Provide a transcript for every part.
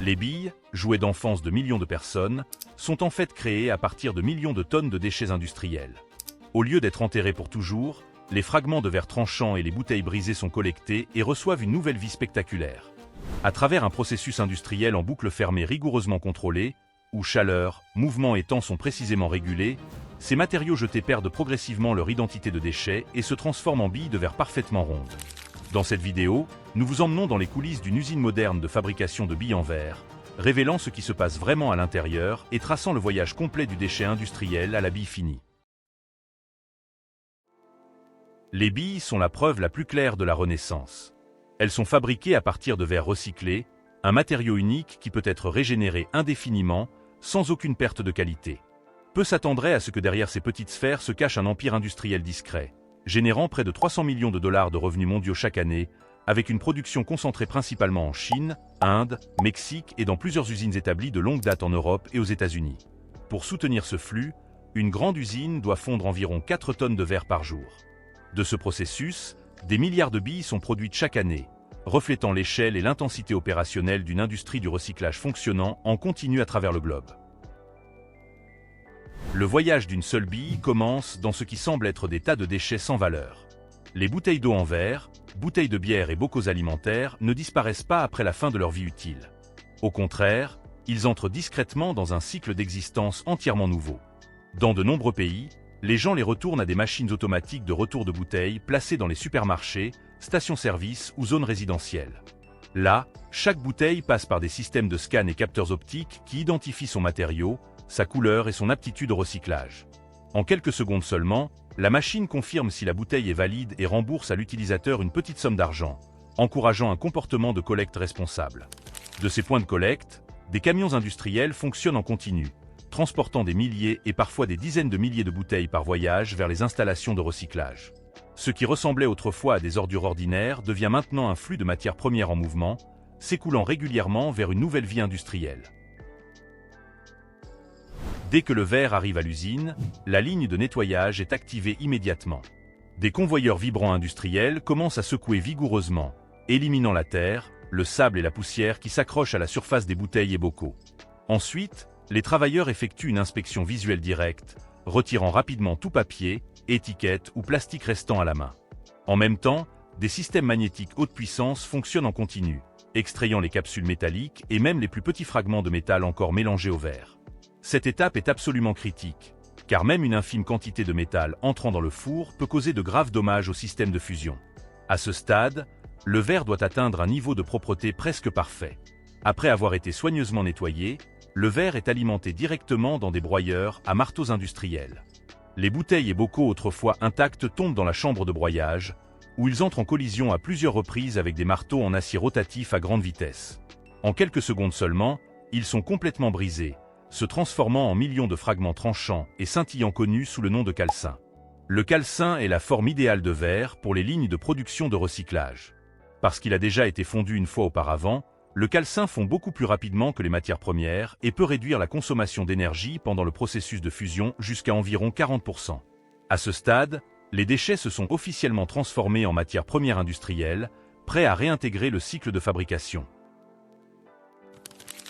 Les billes, jouets d'enfance de millions de personnes, sont en fait créées à partir de millions de tonnes de déchets industriels. Au lieu d'être enterrés pour toujours, les fragments de verre tranchants et les bouteilles brisées sont collectés et reçoivent une nouvelle vie spectaculaire. À travers un processus industriel en boucle fermée rigoureusement contrôlé, où chaleur, mouvement et temps sont précisément régulés, ces matériaux jetés perdent progressivement leur identité de déchets et se transforment en billes de verre parfaitement rondes. Dans cette vidéo, nous vous emmenons dans les coulisses d'une usine moderne de fabrication de billes en verre, révélant ce qui se passe vraiment à l'intérieur et traçant le voyage complet du déchet industriel à la bille finie. Les billes sont la preuve la plus claire de la Renaissance. Elles sont fabriquées à partir de verre recyclé, un matériau unique qui peut être régénéré indéfiniment, sans aucune perte de qualité. Peu s'attendraient à ce que derrière ces petites sphères se cache un empire industriel discret, générant près de 300 millions de dollars de revenus mondiaux chaque année, avec une production concentrée principalement en Chine, Inde, Mexique et dans plusieurs usines établies de longue date en Europe et aux États-Unis. Pour soutenir ce flux, une grande usine doit fondre environ 4 tonnes de verre par jour. De ce processus, des milliards de billes sont produites chaque année, reflétant l'échelle et l'intensité opérationnelle d'une industrie du recyclage fonctionnant en continu à travers le globe. Le voyage d'une seule bille commence dans ce qui semble être des tas de déchets sans valeur. Les bouteilles d'eau en verre, bouteilles de bière et bocaux alimentaires ne disparaissent pas après la fin de leur vie utile. Au contraire, ils entrent discrètement dans un cycle d'existence entièrement nouveau. Dans de nombreux pays, les gens les retournent à des machines automatiques de retour de bouteilles placées dans les supermarchés, stations-service ou zones résidentielles. Là, chaque bouteille passe par des systèmes de scan et capteurs optiques qui identifient son matériau, sa couleur et son aptitude au recyclage. En quelques secondes seulement, la machine confirme si la bouteille est valide et rembourse à l'utilisateur une petite somme d'argent, encourageant un comportement de collecte responsable. De ces points de collecte, des camions industriels fonctionnent en continu, transportant des milliers et parfois des dizaines de milliers de bouteilles par voyage vers les installations de recyclage. Ce qui ressemblait autrefois à des ordures ordinaires devient maintenant un flux de matières premières en mouvement, s'écoulant régulièrement vers une nouvelle vie industrielle. Dès que le verre arrive à l'usine, la ligne de nettoyage est activée immédiatement. Des convoyeurs vibrants industriels commencent à secouer vigoureusement, éliminant la terre, le sable et la poussière qui s'accrochent à la surface des bouteilles et bocaux. Ensuite, les travailleurs effectuent une inspection visuelle directe, retirant rapidement tout papier, étiquette ou plastique restant à la main. En même temps, des systèmes magnétiques haute puissance fonctionnent en continu, extrayant les capsules métalliques et même les plus petits fragments de métal encore mélangés au verre. Cette étape est absolument critique, car même une infime quantité de métal entrant dans le four peut causer de graves dommages au système de fusion. À ce stade, le verre doit atteindre un niveau de propreté presque parfait. Après avoir été soigneusement nettoyé, le verre est alimenté directement dans des broyeurs à marteaux industriels. Les bouteilles et bocaux autrefois intacts tombent dans la chambre de broyage, où ils entrent en collision à plusieurs reprises avec des marteaux en acier rotatif à grande vitesse. En quelques secondes seulement, ils sont complètement brisés, se transformant en millions de fragments tranchants et scintillants connus sous le nom de calcin. Le calcin est la forme idéale de verre pour les lignes de production de recyclage. Parce qu'il a déjà été fondu une fois auparavant, le calcin fond beaucoup plus rapidement que les matières premières et peut réduire la consommation d'énergie pendant le processus de fusion jusqu'à environ 40%. À ce stade, les déchets se sont officiellement transformés en matières premières industrielles, prêts à réintégrer le cycle de fabrication.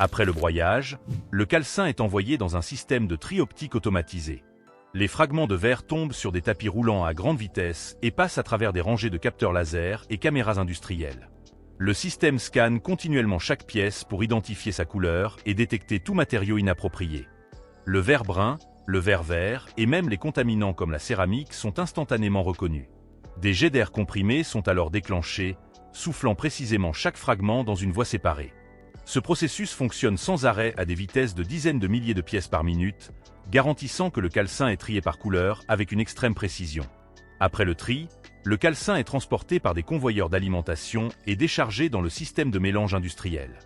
Après le broyage, le calcin est envoyé dans un système de tri optique automatisé. Les fragments de verre tombent sur des tapis roulants à grande vitesse et passent à travers des rangées de capteurs laser et caméras industrielles. Le système scanne continuellement chaque pièce pour identifier sa couleur et détecter tout matériau inapproprié. Le verre brun, le verre vert et même les contaminants comme la céramique sont instantanément reconnus. Des jets d'air comprimés sont alors déclenchés, soufflant précisément chaque fragment dans une voie séparée. Ce processus fonctionne sans arrêt à des vitesses de dizaines de milliers de pièces par minute, garantissant que le calcin est trié par couleur avec une extrême précision. Après le tri, le calcin est transporté par des convoyeurs d'alimentation et déchargé dans le système de mélange industriel.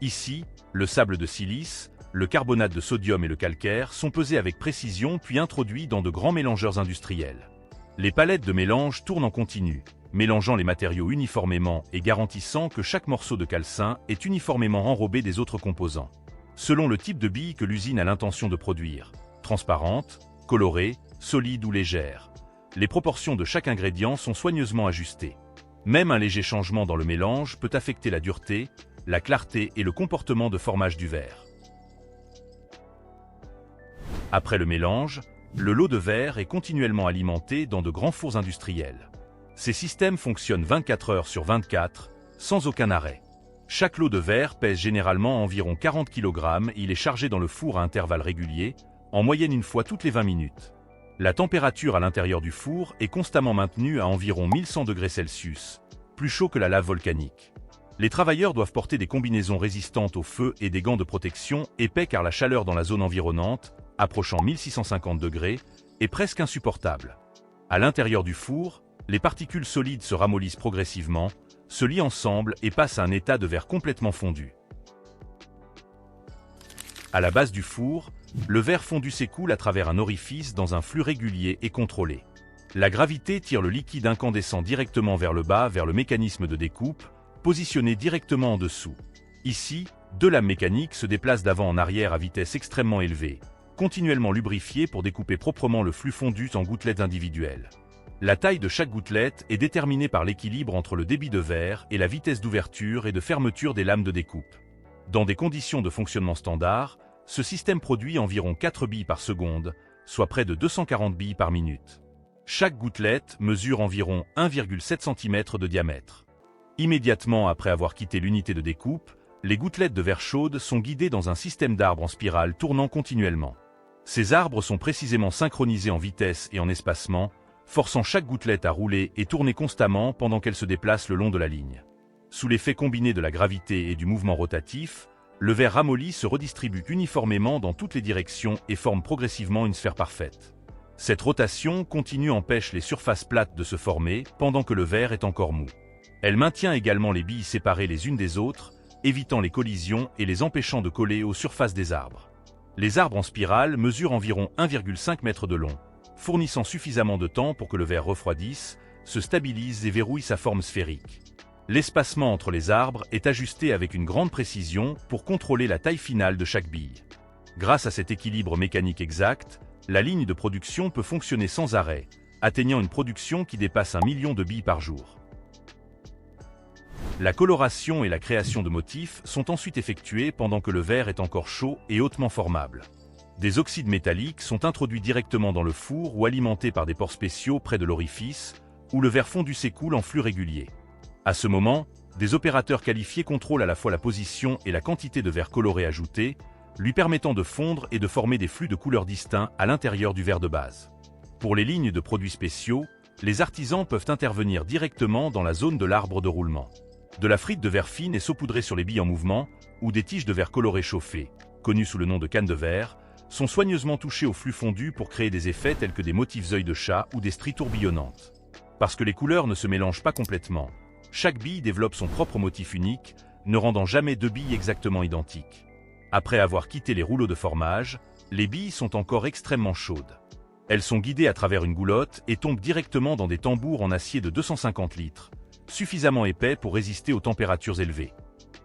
Ici, le sable de silice, le carbonate de sodium et le calcaire sont pesés avec précision puis introduits dans de grands mélangeurs industriels. Les palettes de mélange tournent en continu, mélangeant les matériaux uniformément et garantissant que chaque morceau de calcin est uniformément enrobé des autres composants. Selon le type de bille que l'usine a l'intention de produire, transparente, colorée, solide ou légère, les proportions de chaque ingrédient sont soigneusement ajustées. Même un léger changement dans le mélange peut affecter la dureté, la clarté et le comportement de formage du verre. Après le mélange, le lot de verre est continuellement alimenté dans de grands fours industriels. Ces systèmes fonctionnent 24 heures sur 24, sans aucun arrêt. Chaque lot de verre pèse généralement environ 40 kg et il est chargé dans le four à intervalles réguliers, en moyenne une fois toutes les 20 minutes. La température à l'intérieur du four est constamment maintenue à environ 1100 degrés Celsius, plus chaud que la lave volcanique. Les travailleurs doivent porter des combinaisons résistantes au feu et des gants de protection épais car la chaleur dans la zone environnante, approchant 1650 degrés, est presque insupportable. À l'intérieur du four, les particules solides se ramollissent progressivement, se lient ensemble et passent à un état de verre complètement fondu. À la base du four, le verre fondu s'écoule à travers un orifice dans un flux régulier et contrôlé. La gravité tire le liquide incandescent directement vers le bas vers le mécanisme de découpe, positionné directement en dessous. Ici, deux lames mécaniques se déplacent d'avant en arrière à vitesse extrêmement élevée, continuellement lubrifiées pour découper proprement le flux fondu en gouttelettes individuelles. La taille de chaque gouttelette est déterminée par l'équilibre entre le débit de verre et la vitesse d'ouverture et de fermeture des lames de découpe. Dans des conditions de fonctionnement standard, ce système produit environ 4 billes par seconde, soit près de 240 billes par minute. Chaque gouttelette mesure environ 1,7 cm de diamètre. Immédiatement après avoir quitté l'unité de découpe, les gouttelettes de verre chaude sont guidées dans un système d'arbres en spirale tournant continuellement. Ces arbres sont précisément synchronisés en vitesse et en espacement, forçant chaque gouttelette à rouler et tourner constamment pendant qu'elle se déplace le long de la ligne. Sous l'effet combiné de la gravité et du mouvement rotatif, le verre ramolli se redistribue uniformément dans toutes les directions et forme progressivement une sphère parfaite. Cette rotation continue empêche les surfaces plates de se former pendant que le verre est encore mou. Elle maintient également les billes séparées les unes des autres, évitant les collisions et les empêchant de coller aux surfaces des arbres. Les arbres en spirale mesurent environ 1,5 m de long, fournissant suffisamment de temps pour que le verre refroidisse, se stabilise et verrouille sa forme sphérique. L'espacement entre les arbres est ajusté avec une grande précision pour contrôler la taille finale de chaque bille. Grâce à cet équilibre mécanique exact, la ligne de production peut fonctionner sans arrêt, atteignant une production qui dépasse 1 million de billes par jour. La coloration et la création de motifs sont ensuite effectuées pendant que le verre est encore chaud et hautement formable. Des oxydes métalliques sont introduits directement dans le four ou alimentés par des pores spéciaux près de l'orifice, où le verre fondu s'écoule en flux régulier. À ce moment, des opérateurs qualifiés contrôlent à la fois la position et la quantité de verre coloré ajouté, lui permettant de fondre et de former des flux de couleurs distincts à l'intérieur du verre de base. Pour les lignes de produits spéciaux, les artisans peuvent intervenir directement dans la zone de l'arbre de roulement. De la frite de verre fine est saupoudrée sur les billes en mouvement, ou des tiges de verre coloré chauffées, connues sous le nom de canne de verre, sont soigneusement touchés au flux fondu pour créer des effets tels que des motifs œil de chat ou des stries tourbillonnantes. Parce que les couleurs ne se mélangent pas complètement, chaque bille développe son propre motif unique, ne rendant jamais deux billes exactement identiques. Après avoir quitté les rouleaux de formage, les billes sont encore extrêmement chaudes. Elles sont guidées à travers une goulotte et tombent directement dans des tambours en acier de 250 litres, suffisamment épais pour résister aux températures élevées.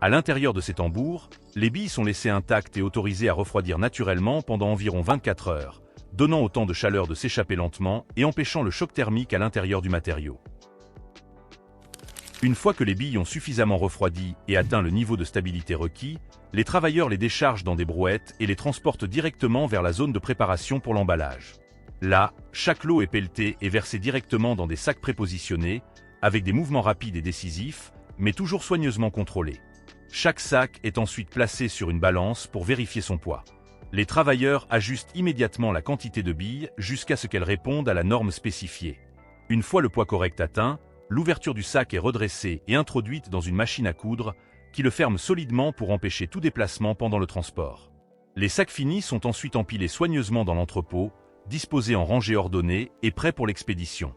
À l'intérieur de ces tambours, les billes sont laissées intactes et autorisées à refroidir naturellement pendant environ 24 heures, donnant autant de chaleur de s'échapper lentement et empêchant le choc thermique à l'intérieur du matériau. Une fois que les billes ont suffisamment refroidi et atteint le niveau de stabilité requis, les travailleurs les déchargent dans des brouettes et les transportent directement vers la zone de préparation pour l'emballage. Là, chaque lot est pelleté et versé directement dans des sacs prépositionnés, avec des mouvements rapides et décisifs, mais toujours soigneusement contrôlés. Chaque sac est ensuite placé sur une balance pour vérifier son poids. Les travailleurs ajustent immédiatement la quantité de billes jusqu'à ce qu'elles répondent à la norme spécifiée. Une fois le poids correct atteint, l'ouverture du sac est redressée et introduite dans une machine à coudre qui le ferme solidement pour empêcher tout déplacement pendant le transport. Les sacs finis sont ensuite empilés soigneusement dans l'entrepôt, disposés en rangées ordonnées et prêts pour l'expédition.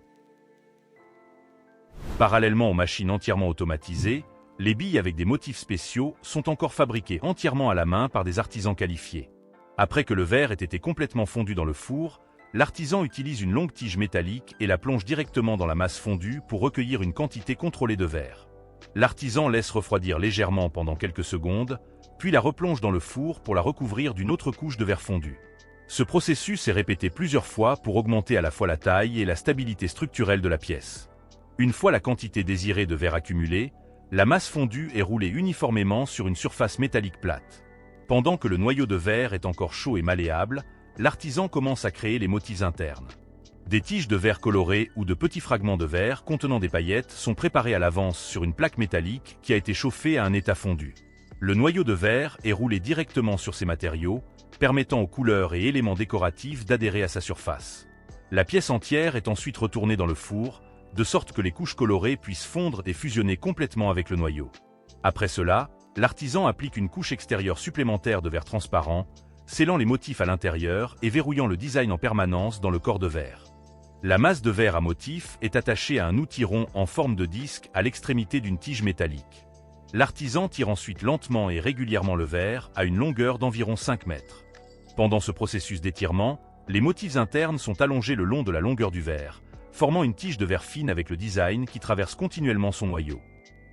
Parallèlement aux machines entièrement automatisées, les billes avec des motifs spéciaux sont encore fabriquées entièrement à la main par des artisans qualifiés. Après que le verre ait été complètement fondu dans le four, l'artisan utilise une longue tige métallique et la plonge directement dans la masse fondue pour recueillir une quantité contrôlée de verre. L'artisan laisse refroidir légèrement pendant quelques secondes, puis la replonge dans le four pour la recouvrir d'une autre couche de verre fondu. Ce processus est répété plusieurs fois pour augmenter à la fois la taille et la stabilité structurelle de la pièce. Une fois la quantité désirée de verre accumulée, La masse fondue est roulée uniformément sur une surface métallique plate. Pendant que le noyau de verre est encore chaud et malléable, l'artisan commence à créer les motifs internes. Des tiges de verre colorées ou de petits fragments de verre contenant des paillettes sont préparés à l'avance sur une plaque métallique qui a été chauffée à un état fondu. Le noyau de verre est roulé directement sur ces matériaux, permettant aux couleurs et éléments décoratifs d'adhérer à sa surface. La pièce entière est ensuite retournée dans le four, de sorte que les couches colorées puissent fondre et fusionner complètement avec le noyau. Après cela, l'artisan applique une couche extérieure supplémentaire de verre transparent, scellant les motifs à l'intérieur et verrouillant le design en permanence dans le corps de verre. La masse de verre à motif est attachée à un outil rond en forme de disque à l'extrémité d'une tige métallique. L'artisan tire ensuite lentement et régulièrement le verre à une longueur d'environ 5 mètres. Pendant ce processus d'étirement, les motifs internes sont allongés le long de la longueur du verre, formant une tige de verre fine avec le design qui traverse continuellement son noyau.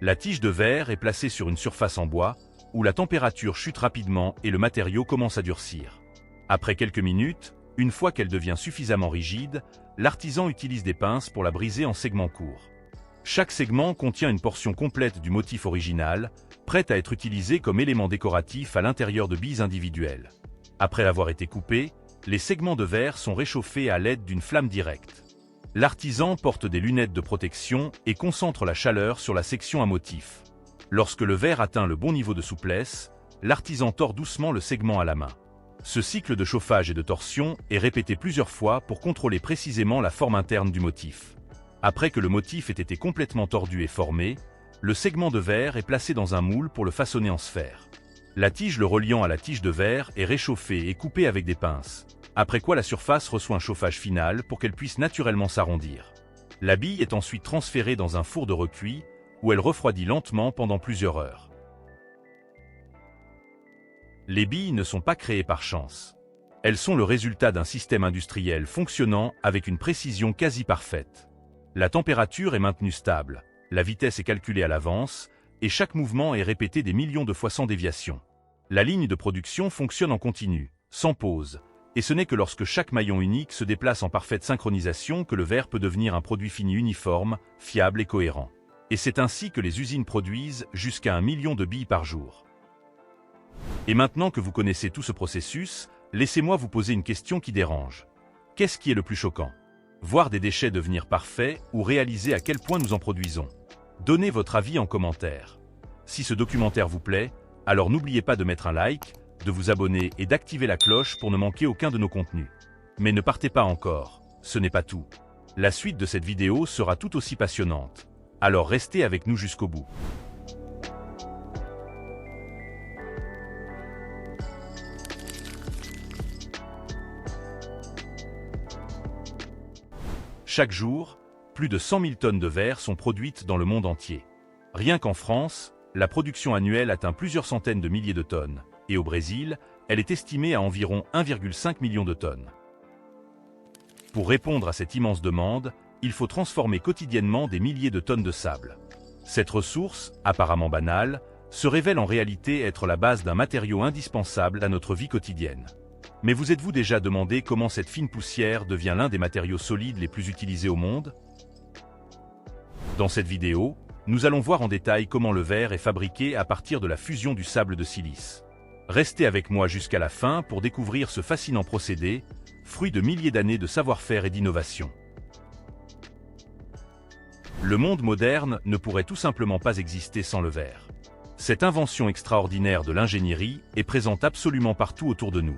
La tige de verre est placée sur une surface en bois, où la température chute rapidement et le matériau commence à durcir. Après quelques minutes, une fois qu'elle devient suffisamment rigide, l'artisan utilise des pinces pour la briser en segments courts. Chaque segment contient une portion complète du motif original, prête à être utilisée comme élément décoratif à l'intérieur de billes individuelles. Après avoir été coupés, les segments de verre sont réchauffés à l'aide d'une flamme directe. L'artisan porte des lunettes de protection et concentre la chaleur sur la section à motif. Lorsque le verre atteint le bon niveau de souplesse, l'artisan tord doucement le segment à la main. Ce cycle de chauffage et de torsion est répété plusieurs fois pour contrôler précisément la forme interne du motif. Après que le motif ait été complètement tordu et formé, le segment de verre est placé dans un moule pour le façonner en sphère. La tige le reliant à la tige de verre est réchauffée et coupée avec des pinces, après quoi la surface reçoit un chauffage final pour qu'elle puisse naturellement s'arrondir. La bille est ensuite transférée dans un four de recuit, où elle refroidit lentement pendant plusieurs heures. Les billes ne sont pas créées par chance. Elles sont le résultat d'un système industriel fonctionnant avec une précision quasi parfaite. La température est maintenue stable, la vitesse est calculée à l'avance, et chaque mouvement est répété des millions de fois sans déviation. La ligne de production fonctionne en continu, sans pause, et ce n'est que lorsque chaque maillon unique se déplace en parfaite synchronisation que le verre peut devenir un produit fini uniforme, fiable et cohérent. Et c'est ainsi que les usines produisent jusqu'à 1 million de billes par jour. Et maintenant que vous connaissez tout ce processus, laissez-moi vous poser une question qui dérange. Qu'est-ce qui est le plus choquant? Voir des déchets devenir parfaits ou réaliser à quel point nous en produisons? Donnez votre avis en commentaire. Si ce documentaire vous plaît, alors n'oubliez pas de mettre un like, de vous abonner et d'activer la cloche pour ne manquer aucun de nos contenus. Mais ne partez pas encore, ce n'est pas tout. La suite de cette vidéo sera tout aussi passionnante. Alors restez avec nous jusqu'au bout. Chaque jour, plus de 100 000 tonnes de verre sont produites dans le monde entier. Rien qu'en France, la production annuelle atteint plusieurs centaines de milliers de tonnes, et au Brésil, elle est estimée à environ 1,5 million de tonnes. Pour répondre à cette immense demande, il faut transformer quotidiennement des milliers de tonnes de sable. Cette ressource, apparemment banale, se révèle en réalité être la base d'un matériau indispensable à notre vie quotidienne. Mais vous êtes-vous déjà demandé comment cette fine poussière devient l'un des matériaux solides les plus utilisés au monde? Dans cette vidéo, nous allons voir en détail comment le verre est fabriqué à partir de la fusion du sable de silice. Restez avec moi jusqu'à la fin pour découvrir ce fascinant procédé, fruit de milliers d'années de savoir-faire et d'innovation. Le monde moderne ne pourrait tout simplement pas exister sans le verre. Cette invention extraordinaire de l'ingénierie est présente absolument partout autour de nous.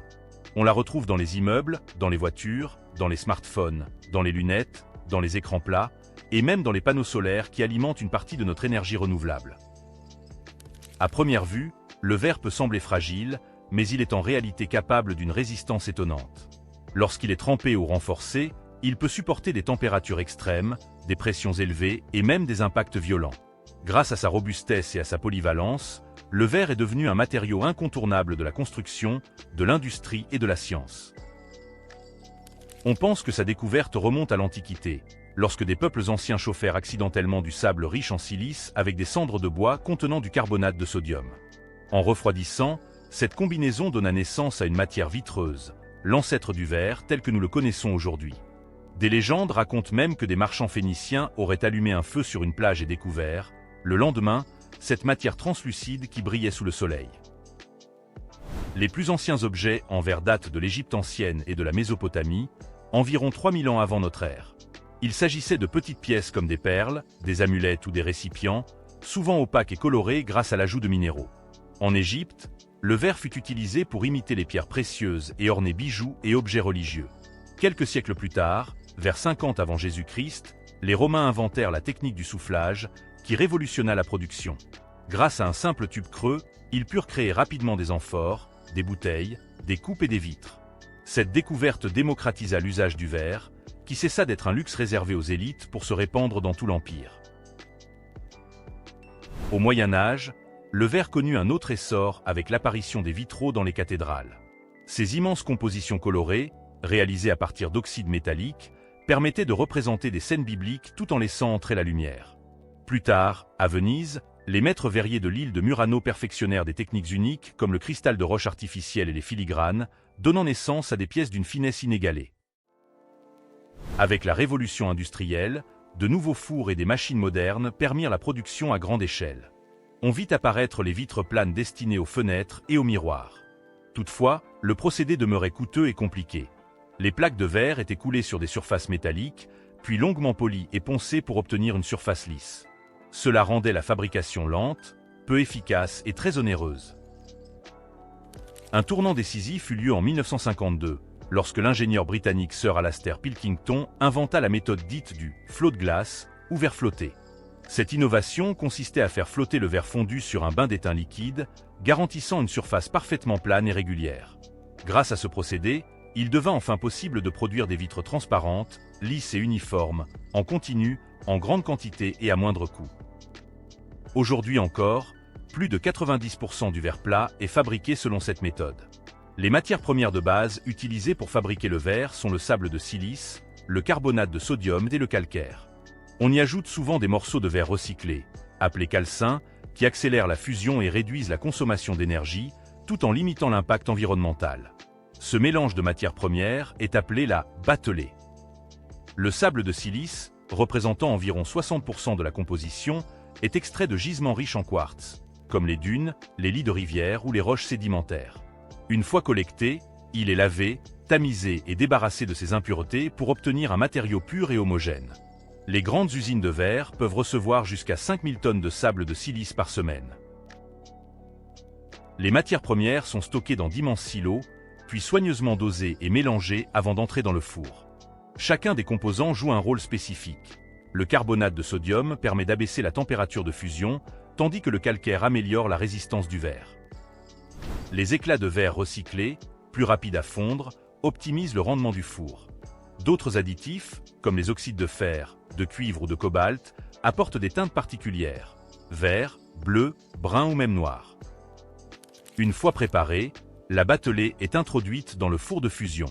On la retrouve dans les immeubles, dans les voitures, dans les smartphones, dans les lunettes, dans les écrans plats, et même dans les panneaux solaires qui alimentent une partie de notre énergie renouvelable. À première vue, le verre peut sembler fragile, mais il est en réalité capable d'une résistance étonnante. Lorsqu'il est trempé ou renforcé, il peut supporter des températures extrêmes, des pressions élevées et même des impacts violents. Grâce à sa robustesse et à sa polyvalence, le verre est devenu un matériau incontournable de la construction, de l'industrie et de la science. On pense que sa découverte remonte à l'Antiquité, lorsque des peuples anciens chauffèrent accidentellement du sable riche en silice avec des cendres de bois contenant du carbonate de sodium. En refroidissant, cette combinaison donna naissance à une matière vitreuse, l'ancêtre du verre tel que nous le connaissons aujourd'hui. Des légendes racontent même que des marchands phéniciens auraient allumé un feu sur une plage et découvert, le lendemain, cette matière translucide qui brillait sous le soleil. Les plus anciens objets en verre datent de l'Égypte ancienne et de la Mésopotamie, environ 3000 ans avant notre ère. Il s'agissait de petites pièces comme des perles, des amulettes ou des récipients, souvent opaques et colorés grâce à l'ajout de minéraux. En Égypte, le verre fut utilisé pour imiter les pierres précieuses et orner bijoux et objets religieux. Quelques siècles plus tard, vers 50 avant Jésus-Christ, les Romains inventèrent la technique du soufflage, qui révolutionna la production. Grâce à un simple tube creux, ils purent créer rapidement des amphores, des bouteilles, des coupes et des vitres. Cette découverte démocratisa l'usage du verre, qui cessa d'être un luxe réservé aux élites pour se répandre dans tout l'Empire. Au Moyen Âge, le verre connut un autre essor avec l'apparition des vitraux dans les cathédrales. Ces immenses compositions colorées, réalisées à partir d'oxyde métallique, permettaient de représenter des scènes bibliques tout en laissant entrer la lumière. Plus tard, à Venise, les maîtres verriers de l'île de Murano perfectionnèrent des techniques uniques comme le cristal de roche artificielle et les filigranes, donnant naissance à des pièces d'une finesse inégalée. Avec la révolution industrielle, de nouveaux fours et des machines modernes permirent la production à grande échelle. On vit apparaître les vitres planes destinées aux fenêtres et aux miroirs. Toutefois, le procédé demeurait coûteux et compliqué. Les plaques de verre étaient coulées sur des surfaces métalliques, puis longuement polies et poncées pour obtenir une surface lisse. Cela rendait la fabrication lente, peu efficace et très onéreuse. Un tournant décisif eut lieu en 1952, lorsque l'ingénieur britannique Sir Alastair Pilkington inventa la méthode dite du « flot de glace » ou verre flotté. Cette innovation consistait à faire flotter le verre fondu sur un bain d'étain liquide, garantissant une surface parfaitement plane et régulière. Grâce à ce procédé, il devint enfin possible de produire des vitres transparentes, lisses et uniformes, en continu, en grande quantité et à moindre coût. Aujourd'hui encore, plus de 90% du verre plat est fabriqué selon cette méthode. Les matières premières de base utilisées pour fabriquer le verre sont le sable de silice, le carbonate de sodium et le calcaire. On y ajoute souvent des morceaux de verre recyclés, appelés calcins, qui accélèrent la fusion et réduisent la consommation d'énergie, tout en limitant l'impact environnemental. Ce mélange de matières premières est appelé la batelée. Le sable de silice, représentant environ 60% de la composition, est extrait de gisements riches en quartz, comme les dunes, les lits de rivière ou les roches sédimentaires. Une fois collecté, il est lavé, tamisé et débarrassé de ses impuretés pour obtenir un matériau pur et homogène. Les grandes usines de verre peuvent recevoir jusqu'à 5000 tonnes de sable de silice par semaine. Les matières premières sont stockées dans d'immenses silos, puis soigneusement dosées et mélangées avant d'entrer dans le four. Chacun des composants joue un rôle spécifique. Le carbonate de sodium permet d'abaisser la température de fusion, tandis que le calcaire améliore la résistance du verre. Les éclats de verre recyclés, plus rapides à fondre, optimisent le rendement du four. D'autres additifs, comme les oxydes de fer, de cuivre ou de cobalt, apportent des teintes particulières, vert, bleu, brun ou même noir. Une fois préparée, la batelée est introduite dans le four de fusion.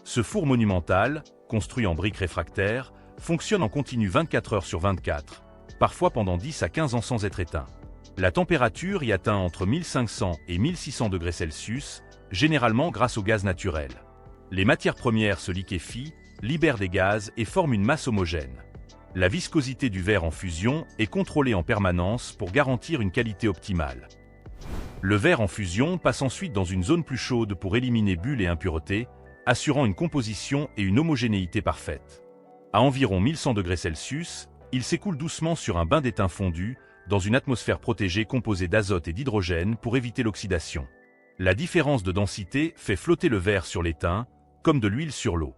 Ce four monumental, construit en briques réfractaires, fonctionne en continu 24 heures sur 24, parfois pendant 10 à 15 ans sans être éteint. La température y atteint entre 1500 et 1600 degrés Celsius, généralement grâce au gaz naturel. Les matières premières se liquéfient, libèrent des gaz et forment une masse homogène. La viscosité du verre en fusion est contrôlée en permanence pour garantir une qualité optimale. Le verre en fusion passe ensuite dans une zone plus chaude pour éliminer bulles et impuretés, assurant une composition et une homogénéité parfaite. À environ 1100 degrés Celsius, il s'écoule doucement sur un bain d'étain fondu, dans une atmosphère protégée composée d'azote et d'hydrogène pour éviter l'oxydation. La différence de densité fait flotter le verre sur l'étain, comme de l'huile sur l'eau.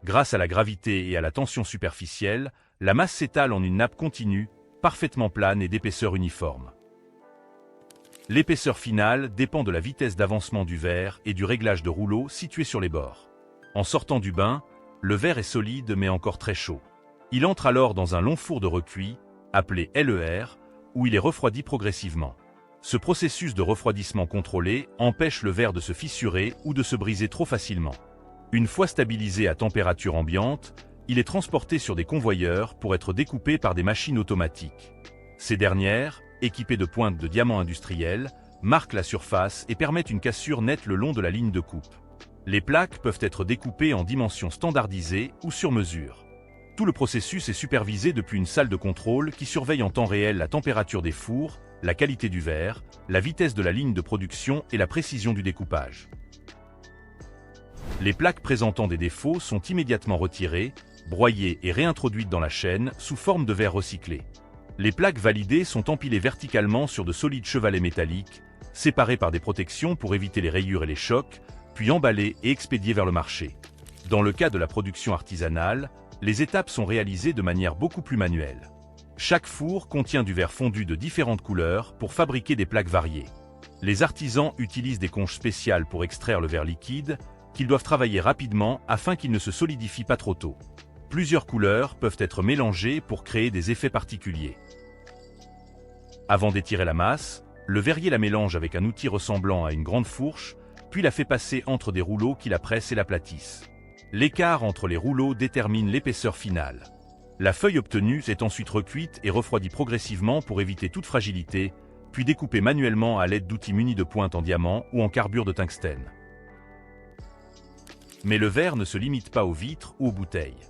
Grâce à la gravité et à la tension superficielle, la masse s'étale en une nappe continue, parfaitement plane et d'épaisseur uniforme. L'épaisseur finale dépend de la vitesse d'avancement du verre et du réglage de rouleau situé sur les bords. En sortant du bain, le verre est solide mais encore très chaud. Il entre alors dans un long four de recuit, appelé LER, où il est refroidi progressivement. Ce processus de refroidissement contrôlé empêche le verre de se fissurer ou de se briser trop facilement. Une fois stabilisé à température ambiante, il est transporté sur des convoyeurs pour être découpé par des machines automatiques. Ces dernières, équipées de pointes de diamants industriels, marquent la surface et permettent une cassure nette le long de la ligne de coupe. Les plaques peuvent être découpées en dimensions standardisées ou sur mesure. Tout le processus est supervisé depuis une salle de contrôle qui surveille en temps réel la température des fours, la qualité du verre, la vitesse de la ligne de production et la précision du découpage. Les plaques présentant des défauts sont immédiatement retirées, broyées et réintroduites dans la chaîne sous forme de verre recyclé. Les plaques validées sont empilées verticalement sur de solides chevalets métalliques, séparés par des protections pour éviter les rayures et les chocs, puis emballées et expédiées vers le marché. Dans le cas de la production artisanale, les étapes sont réalisées de manière beaucoup plus manuelle. Chaque four contient du verre fondu de différentes couleurs pour fabriquer des plaques variées. Les artisans utilisent des conches spéciales pour extraire le verre liquide, qu'ils doivent travailler rapidement afin qu'il ne se solidifie pas trop tôt. Plusieurs couleurs peuvent être mélangées pour créer des effets particuliers. Avant d'étirer la masse, le verrier la mélange avec un outil ressemblant à une grande fourche, puis la fait passer entre des rouleaux qui la pressent et l'aplatissent. L'écart entre les rouleaux détermine l'épaisseur finale. La feuille obtenue est ensuite recuite et refroidie progressivement pour éviter toute fragilité, puis découpée manuellement à l'aide d'outils munis de pointes en diamant ou en carbure de tungstène. Mais le verre ne se limite pas aux vitres ou aux bouteilles.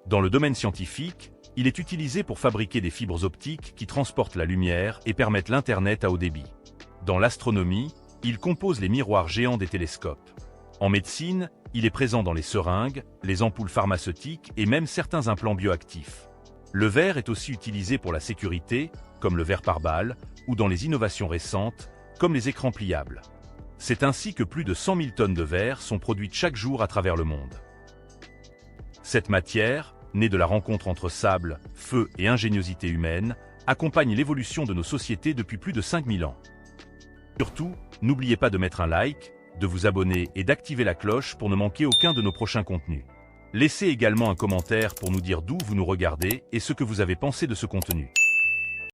Dans le domaine scientifique, il est utilisé pour fabriquer des fibres optiques qui transportent la lumière et permettent l'Internet à haut débit. Dans l'astronomie, il compose les miroirs géants des télescopes. En médecine, il est présent dans les seringues, les ampoules pharmaceutiques et même certains implants bioactifs. Le verre est aussi utilisé pour la sécurité, comme le verre par balle, ou dans les innovations récentes, comme les écrans pliables. C'est ainsi que plus de 100 000 tonnes de verre sont produites chaque jour à travers le monde. Cette matière, née de la rencontre entre sable, feu et ingéniosité humaine, accompagne l'évolution de nos sociétés depuis plus de 5000 ans. Surtout, n'oubliez pas de mettre un like, de vous abonner et d'activer la cloche pour ne manquer aucun de nos prochains contenus. Laissez également un commentaire pour nous dire d'où vous nous regardez et ce que vous avez pensé de ce contenu.